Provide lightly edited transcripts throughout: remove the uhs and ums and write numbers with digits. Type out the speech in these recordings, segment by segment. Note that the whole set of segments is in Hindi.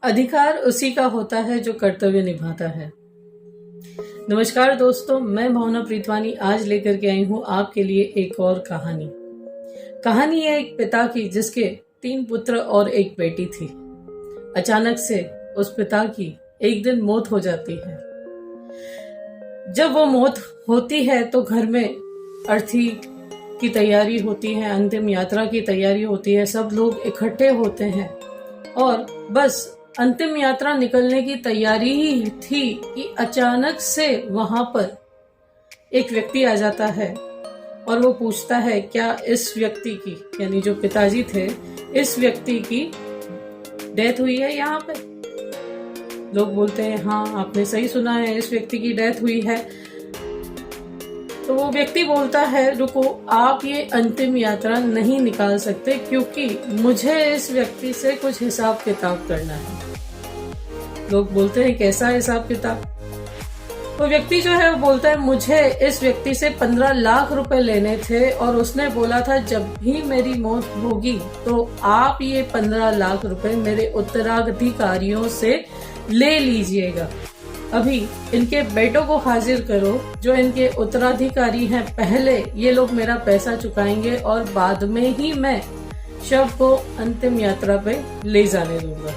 अधिकार उसी का होता है जो कर्तव्य निभाता है। नमस्कार दोस्तों, मैं भावना प्रीतवानी आज लेकर के आई हूँ आपके लिए एक और कहानी। कहानी है एक पिता की जिसके 3 पुत्र और एक बेटी थी। अचानक से उस पिता की एक दिन मौत हो जाती है। जब वो मौत होती है तो घर में अर्थी की तैयारी होती है, अंतिम यात्रा की तैयारी होती है, सब लोग इकट्ठे होते हैं और बस अंतिम यात्रा निकलने की तैयारी ही थी कि अचानक से वहां पर एक व्यक्ति आ जाता है और वो पूछता है क्या इस व्यक्ति की, यानी जो पिताजी थे, इस व्यक्ति की डेथ हुई है यहाँ पे। लोग बोलते हैं हाँ आपने सही सुना है, इस व्यक्ति की डेथ हुई है। तो वो व्यक्ति बोलता है रुको, आप ये अंतिम यात्रा नहीं निकाल सकते क्योंकि मुझे इस व्यक्ति से कुछ हिसाब किताब करना है। लोग बोलते हैं कैसा हिसाब किताब। वो व्यक्ति जो है वो बोलता है मुझे इस व्यक्ति से 15 लाख रुपए लेने थे और उसने बोला था जब भी मेरी मौत होगी तो आप ये 15 लाख रुपए मेरे उत्तराधिकारियों से ले लीजिएगा। अभी इनके बेटों को हाजिर करो जो इनके उत्तराधिकारी हैं, पहले ये लोग मेरा पैसा चुकाएंगे और बाद में ही मैं शव को अंतिम यात्रा पे ले जाने दूंगा।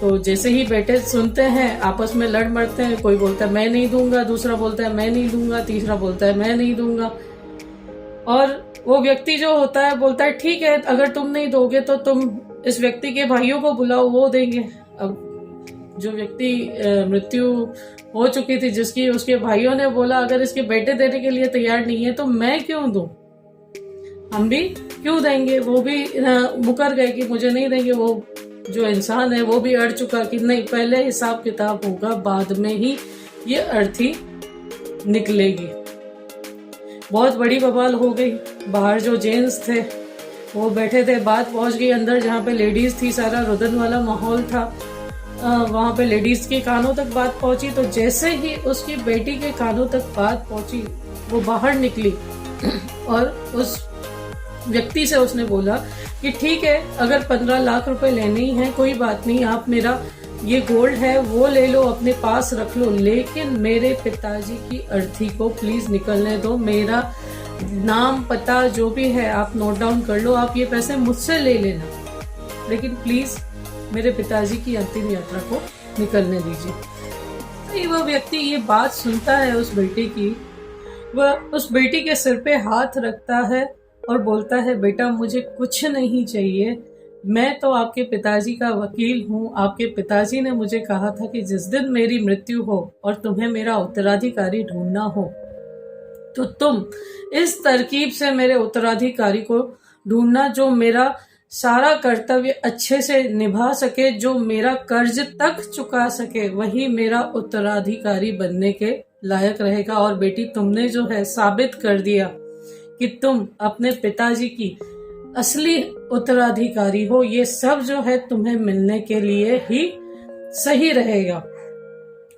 तो जैसे ही बेटे सुनते हैं आपस में लड़ मरते हैं। कोई बोलता है मैं नहीं दूंगा, दूसरा बोलता है मैं नहीं दूंगा, तीसरा बोलता है मैं नहीं दूंगा। और वो व्यक्ति जो होता है बोलता है ठीक है, अगर तुम नहीं दोगे तो तुम इस व्यक्ति के भाइयों को बुलाओ, वो देंगे। अब जो व्यक्ति मृत्यु हो चुकी थी जिसकी, उसके भाइयों ने बोला अगर इसके बेटे देने के लिए तैयार नहीं है तो मैं क्यों दूं, हम भी क्यों देंगे। वो भी मुकर गए कि मुझे नहीं देंगे। वो जो इंसान है वो भी अड़ चुका कि नहीं, पहले हिसाब किताब होगा, बाद में ही ये अर्थी निकलेगी। बहुत बड़ी बवाल हो गई। बाहर जो जेंट्स थे वो बैठे थे, बात पहुंच गई अंदर जहाँ पे लेडीज थी, सारा रुदन वाला माहौल था। वहां पे लेडीज के कानों तक बात पहुंची। तो जैसे ही उसकी बेटी के कानों तक बात पहुंची वो बाहर निकली और उस व्यक्ति से उसने बोला कि ठीक है, अगर 15 लाख रुपए लेने ही हैं कोई बात नहीं, आप मेरा ये गोल्ड है वो ले लो, अपने पास रख लो, लेकिन मेरे पिताजी की अर्थी को प्लीज निकलने दो। मेरा नाम पता जो भी है आप नोट डाउन कर लो, आप ये पैसे मुझसे ले लेना, लेकिन प्लीज मेरे पिताजी की अंतिम यात्रा को निकलने दीजिए। वह व्यक्ति ये बात सुनता है उस बेटी की, वह उस बेटी के सिर पे हाथ रखता है और बोलता है बेटा मुझे कुछ नहीं चाहिए, मैं तो आपके पिताजी का वकील हूँ। आपके पिताजी ने मुझे कहा था कि जिस दिन मेरी मृत्यु हो और तुम्हें मेरा उत्तराधिकारी ढूंढना हो तो तुम इस तरकीब से मेरे उत्तराधिकारी को ढूंढना जो मेरा सारा कर्तव्य अच्छे से निभा सके, जो मेरा कर्ज तक चुका सके, वही मेरा उत्तराधिकारी बनने के लायक रहेगा। और बेटी तुमने जो है साबित कर दिया कि तुम अपने पिताजी की असली उत्तराधिकारी हो, ये सब जो है तुम्हें मिलने के लिए ही सही रहेगा।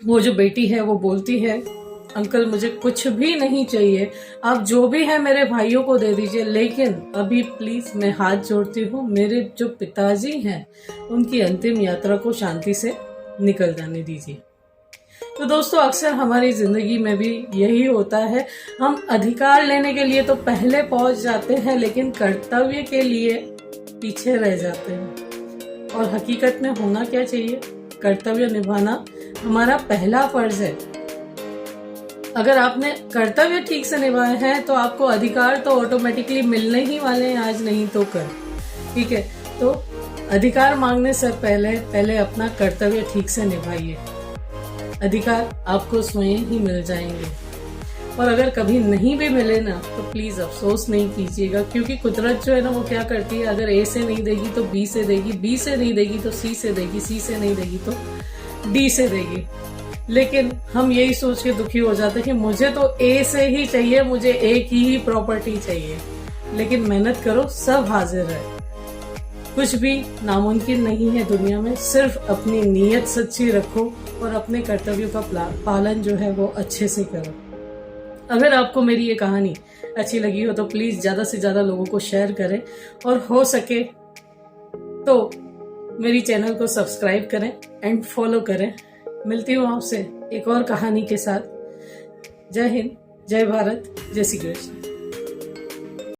वो जो बेटी है वो बोलती है अंकल मुझे कुछ भी नहीं चाहिए, आप जो भी है मेरे भाइयों को दे दीजिए, लेकिन अभी प्लीज मैं हाथ जोड़ती हूँ, मेरे जो पिताजी हैं उनकी अंतिम यात्रा को शांति से निकल जाने दीजिए। तो दोस्तों अक्सर हमारी जिंदगी में भी यही होता है, हम अधिकार लेने के लिए तो पहले पहुंच जाते हैं लेकिन कर्तव्य के लिए पीछे रह जाते हैं। और हकीकत में होना क्या चाहिए, कर्तव्य निभाना हमारा पहला फर्ज है। अगर आपने कर्तव्य ठीक से निभाए हैं तो आपको अधिकार तो ऑटोमेटिकली मिलने ही वाले हैं, आज नहीं तो कल। ठीक है, तो अधिकार मांगने से पहले अपना कर्तव्य ठीक से निभाइए, अधिकार आपको स्वयं ही मिल जाएंगे। और अगर कभी नहीं भी मिले ना तो प्लीज अफसोस नहीं कीजिएगा, क्योंकि कुदरत जो है ना वो क्या करती है, अगर ए से नहीं देगी तो बी से देगी, बी से नहीं देगी तो सी से देगी, सी से नहीं देगी तो डी से देगी। लेकिन हम यही सोच के दुखी हो जाते हैं कि मुझे तो ए से ही चाहिए, मुझे ए की ही प्रॉपर्टी चाहिए। लेकिन मेहनत करो, सब हाजिर है, कुछ भी नामुमकिन नहीं है दुनिया में। सिर्फ अपनी नीयत सच्ची रखो और अपने कर्तव्यों का पालन जो है वो अच्छे से करो। अगर आपको मेरी ये कहानी अच्छी लगी हो तो प्लीज ज्यादा से ज्यादा लोगों को शेयर करें और हो सके तो मेरी चैनल को सब्सक्राइब करें एंड फॉलो करें। मिलती हूँ आपसे एक और कहानी के साथ। जय हिंद, जय भारत, जय श्री कृष्ण।